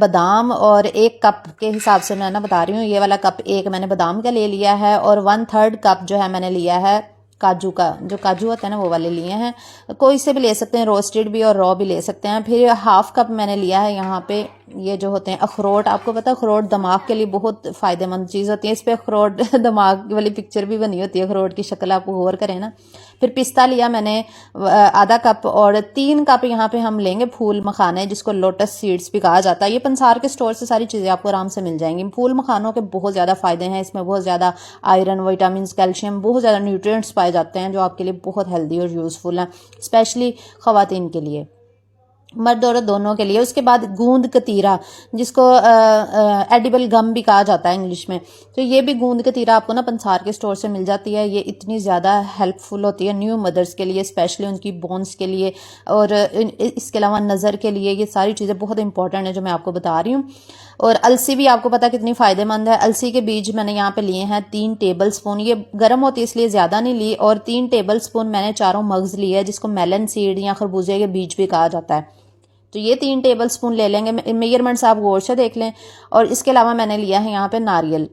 बादाम और 1 कप के हिसाब से मैं ना बता रही हूँ, ये वाला कप 1 मैंने बादाम का ले लिया है और 1/3 कप जो है मैंने लिया है काजू का, जो काजू होता है ना वो वाले लिए हैं। कोई से भी ले सकते हैं, रोस्टेड भी और रॉ भी ले सकते हैं। फिर 1/2 कप मैंने लिया है यहाँ पे ये जो होते हैं अखरोट। आपको पता है अखरोट दिमाग के लिए बहुत फ़ायदेमंद चीज़ होती है। इस पे अखरोट दिमाग वाली पिक्चर भी बनी होती है, अखरोट की शक्ल आप गौर करें ना। फिर पिस्ता लिया मैंने 1/2 कप और 3 कप यहाँ पे हम लेंगे फूल मखाने, जिसको लोटस सीड्स भी कहा जाता है। ये पंसार के स्टोर से सारी चीज़ें आपको आराम से मिल जाएंगी। फूल मखानों के बहुत ज़्यादा फ़ायदे हैं, इसमें बहुत ज़्यादा आयरन, विटामिन, कैल्शियम, बहुत ज़्यादा न्यूट्रिएंट्स पाए जाते हैं जो आपके लिए बहुत हेल्दी और यूज़फुल हैं, स्पेशली ख़वातीन के लिए, मर्द औरत दोनों के लिए। उसके बाद गूंद कतीरा, जिसको एडिबल गम भी कहा जाता है इंग्लिश में, तो ये भी गूंद कतीरा आपको ना पंसार के स्टोर से मिल जाती है। ये इतनी ज़्यादा हेल्पफुल होती है न्यू मदर्स के लिए, स्पेशली उनकी बोन्स के लिए, और इसके अलावा नज़र के लिए। ये सारी चीज़ें बहुत इंपॉर्टेंट है जो मैं आपको बता रही हूँ। और अलसी भी आपको पता कितनी फ़ायदेमंद है। अलसी के बीज मैंने यहाँ पे लिए हैं 3 टेबल स्पून, ये गर्म होती है इसलिए ज़्यादा नहीं ली। और 3 टेबल स्पून मैंने चारों मग्ज़ लिए है, जिसको मेलन सीड या खरबूजे के बीज भी कहा जाता है। तो ये 3 टेबल स्पून ले लेंगे, मेजरमेंट्स आप गौर से देख लें। और इसके अलावा मैंने लिया है यहाँ पे नारियल,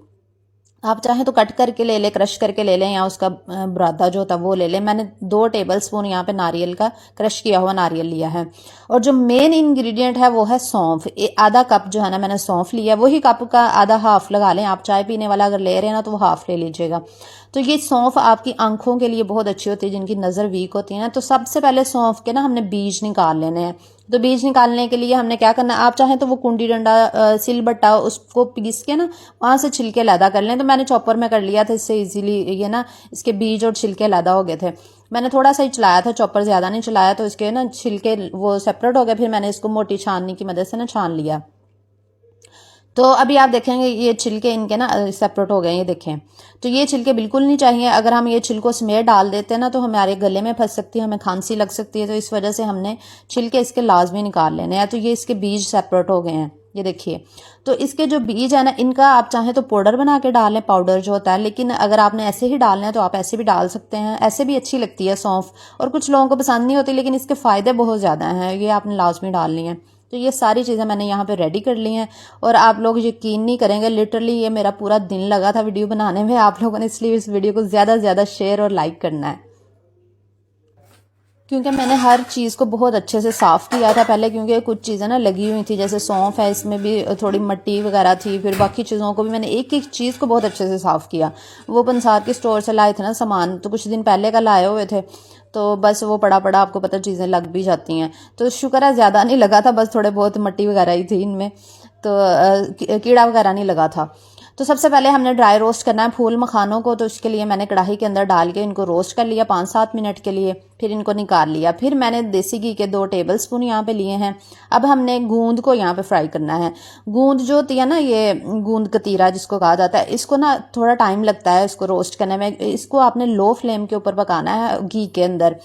आप चाहें तो कट करके ले लें, क्रश करके ले लें, या उसका बुरादा जो होता है वो ले लें। मैंने 2 टेबल स्पून यहाँ पे नारियल का क्रश किया हुआ नारियल लिया है। और जो मेन इंग्रेडिएंट है वो है सौंफ। 1/2 कप जो है ना मैंने सौंफ लिया, वही कप का आधा हाफ लगा लें। आप चाय पीने वाला अगर ले रहे हैं ना तो वो हाफ ले लीजिएगा। तो ये सौंफ आपकी आंखों के लिए बहुत अच्छी होती है, जिनकी नज़र वीक होती है ना। तो सबसे पहले सौंफ के ना हमने बीज निकाल लेने हैं। तो बीज निकालने के लिए हमने क्या करना है, आप चाहें तो वो कुंडी डंडा, सिलबट्टा, उसको पीस के ना वहाँ से छिलके अलहदा कर लें। तो मैंने चॉपर में कर लिया था, इससे इजीली ये ना इसके बीज और छिलके अलहदा हो गए थे। मैंने थोड़ा सा ही चलाया था, चॉपर ज़्यादा नहीं चलाया, तो इसके ना छिलके वो सेपरेट हो गए। फिर मैंने इसको मोटी छाननी की मदद से ना छान लिया। तो अभी आप देखेंगे ये छिलके इनके ना सेपरेट हो गए, ये देखें। तो ये छिलके बिल्कुल नहीं चाहिए। अगर हम ये छिलकों समेत डाल देते हैं ना तो हमारे गले में फंस सकती है, हमें खांसी लग सकती है। तो इस वजह से हमने छिलके इसके लाजमी निकाल लेने हैं। तो ये इसके बीज सेपरेट हो गए हैं, ये देखिए। तो इसके जो बीज है ना, इनका आप चाहें तो पाउडर बना के डाल लें, पाउडर जो होता है। लेकिन अगर आपने ऐसे ही डालना है तो आप ऐसे भी डाल सकते हैं, ऐसे भी अच्छी लगती है सौंफ। और कुछ लोगों को पसंद नहीं होती, लेकिन इसके फ़ायदे बहुत ज़्यादा हैं, ये आपने लाजमी डालनी है। तो ये सारी चीज़ें मैंने यहाँ पे रेडी कर ली हैं। और आप लोग यकीन नहीं करेंगे, लिटरली ये मेरा पूरा दिन लगा था वीडियो बनाने में आप लोगों ने, इसलिए इस वीडियो को ज़्यादा से ज़्यादा शेयर और लाइक करना है, क्योंकि मैंने हर चीज़ को बहुत अच्छे से साफ़ किया था पहले। क्योंकि कुछ चीज़ें ना लगी हुई थी, जैसे सौंफ है, इसमें भी थोड़ी मिट्टी वगैरह थी। फिर बाकी चीज़ों को भी मैंने एक एक चीज़ को बहुत अच्छे से साफ़ किया। वो पंसार के स्टोर से लाए थे ना सामान, तो कुछ दिन पहले का लाए हुए थे, तो बस वो पड़ा पड़ा आपको पता चीज़ें लग भी जाती हैं। तो शुक्र है ज़्यादा नहीं लगा था, बस थोड़े बहुत मिट्टी वगैरह ही थी इनमें, तो कीड़ा वगैरह नहीं लगा था। तो सबसे पहले हमने ड्राई रोस्ट करना है फूल मखानों को। तो इसके लिए मैंने कढ़ाई के अंदर डाल के इनको रोस्ट कर लिया 5-7 मिनट के लिए, फिर इनको निकाल लिया। फिर मैंने देसी घी के 2 टेबल स्पून यहाँ पे लिए हैं। अब हमने गूंद को यहाँ पे फ्राई करना है। गूंद जो होती है ना, ये गूंद कतीरा जिसको कहा जाता है, इसको ना थोड़ा टाइम लगता है इसको रोस्ट करने में। इसको आपने लो फ्लेम के ऊपर पकाना है घी के अंदर।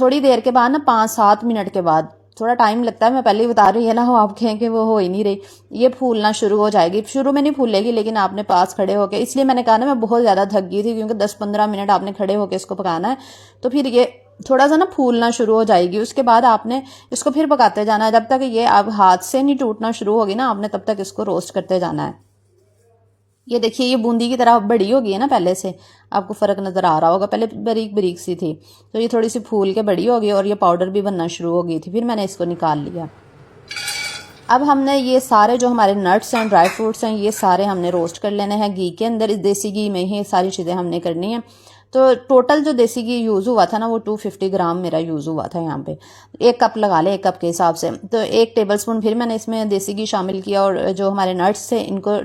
थोड़ी देर के बाद ना 5-7 मिनट के बाद, थोड़ा टाइम लगता है, मैं पहले ही बता रही है ना, आप कहें कि वो हो ही नहीं रही, ये फूलना शुरू हो जाएगी। शुरू में नहीं फूलेगी, लेकिन आपने पास खड़े होकर, इसलिए मैंने कहा ना मैं बहुत ज़्यादा थक गई थी, क्योंकि 10-15 मिनट आपने खड़े होकर इसको पकाना है। तो फिर ये थोड़ा सा ना फूलना शुरू हो जाएगी। उसके बाद आपने इसको फिर पकाते जाना है, जब तक ये अब हाथ से नहीं टूटना शुरू होगी ना, आपने तब तक इसको रोस्ट करते जाना है। ये देखिए, ये बूंदी की तरह बड़ी हो गई है ना, पहले से आपको फ़र्क नज़र आ रहा होगा। पहले बारीक बारीक सी थी, तो ये थोड़ी सी फूल के बड़ी हो गई और ये पाउडर भी बनना शुरू हो गई थी। फिर मैंने इसको निकाल लिया। अब हमने ये सारे जो हमारे नट्स हैं, ड्राई फ्रूट्स हैं, ये सारे हमने रोस्ट कर लेने हैं घी के अंदर। इस देसी घी में ही सारी चीज़ें हमने करनी है। तो टोटल जो देसी घी यूज़ हुआ था ना, वो 250 ग्राम मेरा यूज़ हुआ था यहाँ पे। 1 कप लगा ले, 1 कप के हिसाब से। तो 1 टेबल स्पून फिर मैंने इसमें देसी घी शामिल किया। और जो हमारे नट्स थे इनको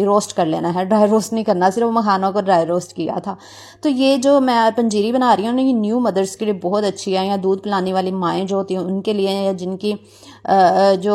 रोस्ट कर लेना है। ड्राई रोस्ट नहीं करना, सिर्फ मखानों को ड्राई रोस्ट किया था। तो ये जो मैं पंजीरी बना रही हूँ ना, ये न्यू मदर्स के लिए बहुत अच्छी है, या दूध पिलाने वाली माएँ जो होती हैं उनके लिए, या जिनकी जो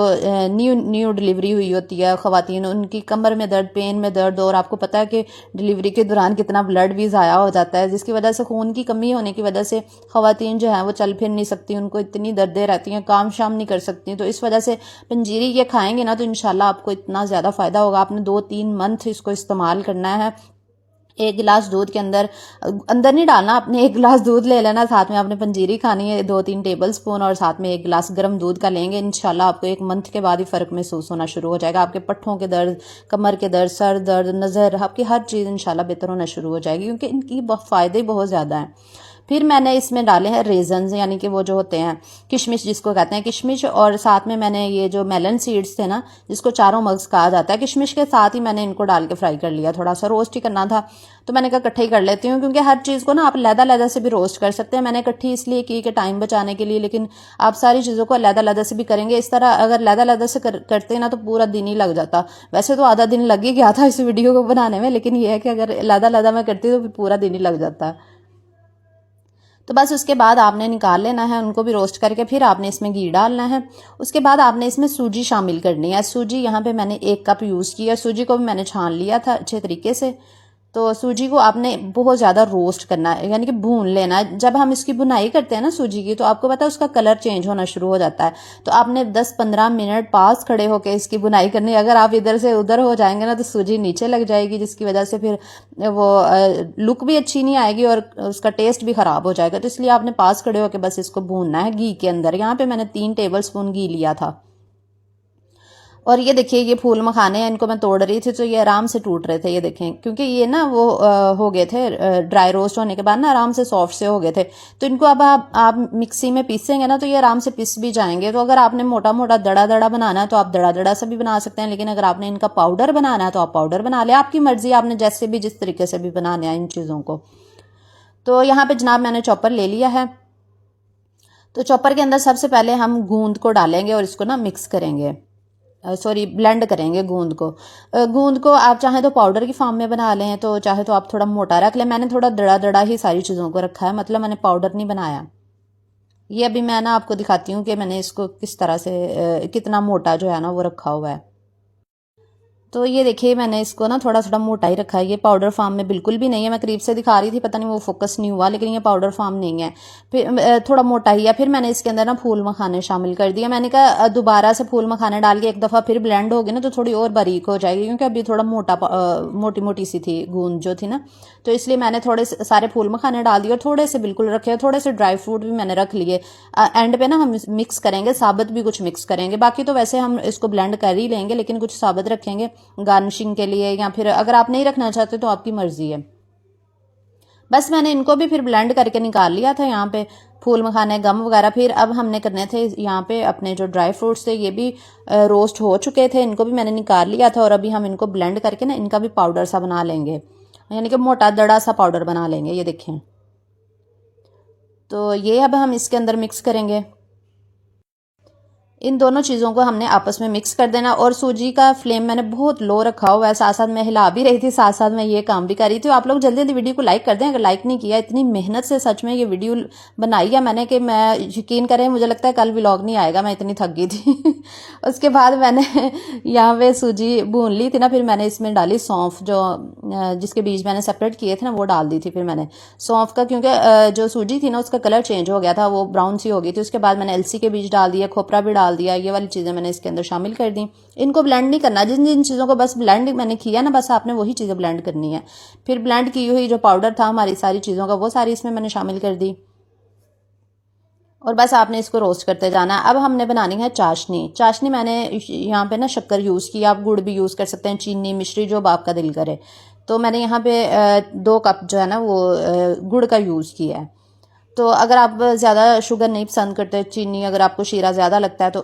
न्यू डिलीवरी हुई होती है ख़वातीन, उनकी कमर में दर्द, पेन में दर्द। और आपको पता है कि डिलीवरी के दौरान कितना ब्लड भी ज़ाया हो जाता है, जिसकी वजह से खून की कमी होने की वजह से ख़वातीन जो है वो चल फिर नहीं सकती, उनको इतनी दर्दें रहती हैं, काम शाम नहीं कर सकती। तो इस वजह से पंजीरी ये खाएंगे ना तो इंशाल्लाह आपको इतना ज़्यादा फ़ायदा होगा। आपने 2-3 मंथ इसको इस्तेमाल करना है। 1 गिलास दूध के अंदर अंदर नहीं डालना, आपने 1 गिलास दूध ले लेना, साथ में आपने पंजीरी खानी है 2-3 टेबल स्पून, और साथ में 1 गिलास गर्म दूध का लेंगे। इंशाल्लाह आपको 1 मंथ के बाद ही फ़र्क महसूस होना शुरू हो जाएगा। आपके पट्ठों के दर्द, कमर के दर्द, सर दर्द, नज़र, आपकी हर चीज़ इंशाल्लाह बेहतर होना शुरू हो जाएगी, क्योंकि इनकी फ़ायदे बहुत ज़्यादा हैं। फिर मैंने इसमें डाले हैं रेजन्स, यानी कि वो जो होते हैं किशमिश जिसको कहते हैं किशमिश, और साथ में मैंने ये जो मेलन सीड्स थे ना, जिसको चारों मग्स कहा जाता है, किशमिश के साथ ही मैंने इनको डाल के फ्राई कर लिया। थोड़ा सा रोस्ट ही करना था तो मैंने कहा इकट्ठे ही कर लेती हूँ, क्योंकि हर चीज़ को ना आप लहदा से भी रोस्ट कर सकते हैं। मैंने इकट्ठी इसलिए की कि टाइम बचाने के लिए, लेकिन आप सारी चीज़ों को लहदा से भी करेंगे। इस तरह अगर लहदा से करते ना तो पूरा दिन ही लग जाता। वैसे तो आधा दिन लग ही गया था इस वीडियो को बनाने में, लेकिन ये है कि अगर लहदा मैं करती तो फिर पूरा दिन ही लग जाता। तो बस उसके बाद आपने निकाल लेना है उनको भी रोस्ट करके। फिर आपने इसमें घी डालना है। उसके बाद आपने इसमें सूजी शामिल करनी है। सूजी यहाँ पे मैंने 1 कप यूज़ किया। सूजी को भी मैंने छान लिया था अच्छे तरीके से। तो सूजी को आपने बहुत ज़्यादा रोस्ट करना है, यानी कि भून लेना है। जब हम इसकी बुनाई करते हैं ना सूजी की, तो आपको पता है उसका कलर चेंज होना शुरू हो जाता है। तो आपने 10-15 मिनट पास खड़े होकर इसकी बुनाई करनी है। अगर आप इधर से उधर हो जाएंगे ना तो सूजी नीचे लग जाएगी, जिसकी वजह से फिर वो लुक भी अच्छी नहीं आएगी और उसका टेस्ट भी ख़राब हो जाएगा। तो इसलिए आपने पास खड़े होकर बस इसको भूनना है घी के अंदर। यहाँ पर मैंने 3 टेबल स्पून घी लिया था। और ये देखिए ये फूल मखाने हैं, इनको मैं तोड़ रही थी तो ये आराम से टूट रहे थे, ये देखें, क्योंकि ये ना वो हो गए थे ड्राई रोस्ट होने के बाद ना आराम से सॉफ्ट से हो गए थे। तो इनको अब आप मिक्सी में पीसेंगे ना तो ये आराम से पिस भी जाएंगे। तो अगर आपने मोटा मोटा दड़ा बनाना है तो आप दड़ा से भी बना सकते हैं, लेकिन अगर आपने इनका पाउडर बनाना है तो आप पाउडर बना लें। आपकी मर्जी, आपने जैसे भी जिस तरीके से भी बनाना है इन चीज़ों को। तो यहाँ पे जनाब मैंने चॉपर ले लिया है। तो चॉपर के अंदर सबसे पहले हम गूंद को डालेंगे और इसको ना मिक्स करेंगे, ब्लेंड करेंगे गूंद को। गूंद को आप चाहे तो पाउडर की फॉर्म में बना लें, तो चाहे तो आप थोड़ा मोटा रख लें। मैंने थोड़ा दड़ा ही सारी चीज़ों को रखा है, मतलब मैंने पाउडर नहीं बनाया। ये अभी मैं ना आपको दिखाती हूँ कि मैंने इसको किस तरह से कितना मोटा जो है ना वो रखा हुआ है। तो ये देखिए मैंने इसको ना थोड़ा मोटा ही रखा है। ये पाउडर फॉर्म में बिल्कुल भी नहीं है। मैं करीब से दिखा रही थी, पता नहीं वो फोकस नहीं हुआ, लेकिन ये पाउडर फॉर्म नहीं है। फिर थोड़ा मोटा ही है। फिर मैंने इसके अंदर ना फूल मखाने शामिल कर दिया। मैंने कहा दोबारा से फूल मखाने डाल के एक दफ़ा फिर ब्लेंड होगी ना तो थोड़ी और बारीक हो जाएगी, क्योंकि अभी थोड़ा मोटी सी थी गूंद जो थी ना, तो इसलिए मैंने थोड़े सारे फूल मखाने डाल दिए और थोड़े से बिल्कुल रखे, थोड़े से ड्राई फ्रूट भी मैंने रख लिए। एंड पे ना हम मिक्स करेंगे, साबित भी कुछ मिक्स करेंगे। बाकी तो वैसे हम इसको ब्लेंड कर ही लेंगे, लेकिन कुछ साबित रखेंगे गार्निशिंग के लिए, या फिर अगर आप नहीं रखना चाहते तो आपकी मर्जी है। बस मैंने इनको भी फिर ब्लेंड करके निकाल लिया था। यहाँ पे फूल मखाने, गम वगैरह। फिर अब हमने करने थे यहाँ पे अपने जो ड्राई फ्रूट्स थे, ये भी रोस्ट हो चुके थे, इनको भी मैंने निकाल लिया था। और अभी हम इनको ब्लेंड करके ना इनका भी पाउडर सा बना लेंगे, यानी कि मोटा दड़ा सा पाउडर बना लेंगे। ये देखें, तो ये अब हम इसके अंदर मिक्स करेंगे। इन दोनों चीज़ों को हमने आपस में मिक्स कर देना। और सूजी का फ्लेम मैंने बहुत लो रखा हुआ है, साथ साथ मैं हिला भी रही थी, साथ साथ मैं ये काम भी कर रही थी। आप लोग जल्दी जल्दी वीडियो को लाइक कर दें अगर लाइक नहीं किया। इतनी मेहनत से सच में ये वीडियो बनाई है मैंने कि मैं यकीन करें मुझे लगता है कल व्लॉग नहीं आएगा, मैं इतनी थक गई थी। उसके बाद मैंने यहाँ पे सूजी भून ली थी ना, फिर मैंने इसमें डाली सौंफ, जो जिसके बीज मैंने सेपरेट किए थे ना वो डाल दी थी। फिर मैंने सौंफ का, क्योंकि जो सूजी थी ना उसका कलर चेंज हो गया था, वो ब्राउन सी हो गई थी। उसके बाद मैंने अलसी के बीज डाल दिया, खोपरा भी डाल दिया, ये वाली चीज़ें मैंने इसके अंदर शामिल कर दी। इनको ब्लेंड नहीं करना, जिन जिन चीज़ों को बस ब्लेंड मैंने किया ना, बस आपने वही चीज़ें ब्लेंड करनी है। फिर ब्लेंड की हुई जो पाउडर था हमारी सारी चीज़ों का, वो सारी इसमें मैंने शामिल कर दी और बस आपने इसको रोस्ट करते जाना है। अब हमने बनानी है चाशनी। चाशनी मैंने यहाँ पे ना शक्कर यूज़ की, आप गुड़ भी यूज़ कर सकते हैं, चीनी, मिश्री, जो आपका दिल करे। तो मैंने यहाँ पे 2 कप जो है ना वो गुड़ का यूज़ किया है। तो अगर आप ज़्यादा शुगर नहीं पसंद करते, चीनी, अगर आपको शीरा ज़्यादा लगता है तो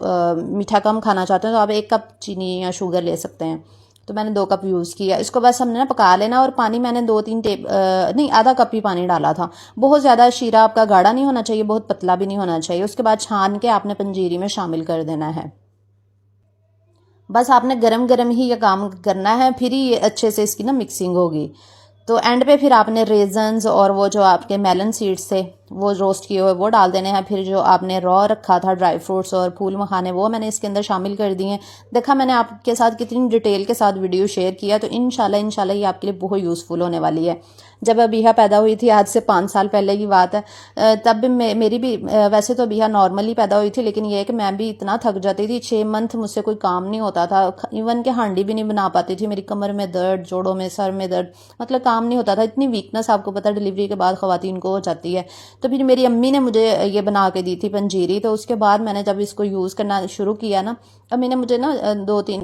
मीठा कम खाना चाहते हैं तो आप 1 कप चीनी या शुगर ले सकते हैं। तो मैंने 2 कप यूज़ किया। इसको बस हमने ना पका लेना। और पानी मैंने 2-3 नहीं, आधा कप ही पानी डाला था। बहुत ज़्यादा शीरा आपका गाढ़ा नहीं होना चाहिए, बहुत पतला भी नहीं होना चाहिए। उसके बाद छान के आपने पंजीरी में शामिल कर देना है। बस आपने गरम गरम ही ये काम करना है, फिर ही अच्छे से इसकी ना मिक्सिंग होगी। तो एंड पे फिर आपने रेजन्स और वो जो आपके मेलन सीड्स थे वो रोस्ट किए हुए वो डाल देने हैं। फिर जो आपने रॉ रखा था ड्राई फ्रूट्स और फूल मखाने वो मैंने इसके अंदर शामिल कर दिए। देखा मैंने आपके साथ कितनी डिटेल के साथ वीडियो शेयर किया, तो इंशाल्लाह ये आपके लिए बहुत यूज़फुल होने वाली है। जब अबीहा पैदा हुई थी, आज से 5 साल पहले की बात है, तब भी मेरी भी वैसे तो अबीहा नॉर्मली पैदा हुई थी, लेकिन ये है कि मैं भी इतना थक जाती थी। 6 मंथ मुझसे कोई काम नहीं होता था, इवन के हांडी भी नहीं बना पाती थी। मेरी कमर में दर्द, जोड़ों में, सर में दर्द, मतलब काम नहीं होता था। इतनी वीकनेस आपको पता है डिलीवरी के बाद ख़वातीन को हो जाती है। तो फिर मेरी अम्मी ने मुझे ये बना के दी थी पंजीरी। तो उसके बाद मैंने जब इसको यूज़ करना शुरू किया ना, अम्मी ने मुझे ना 2-3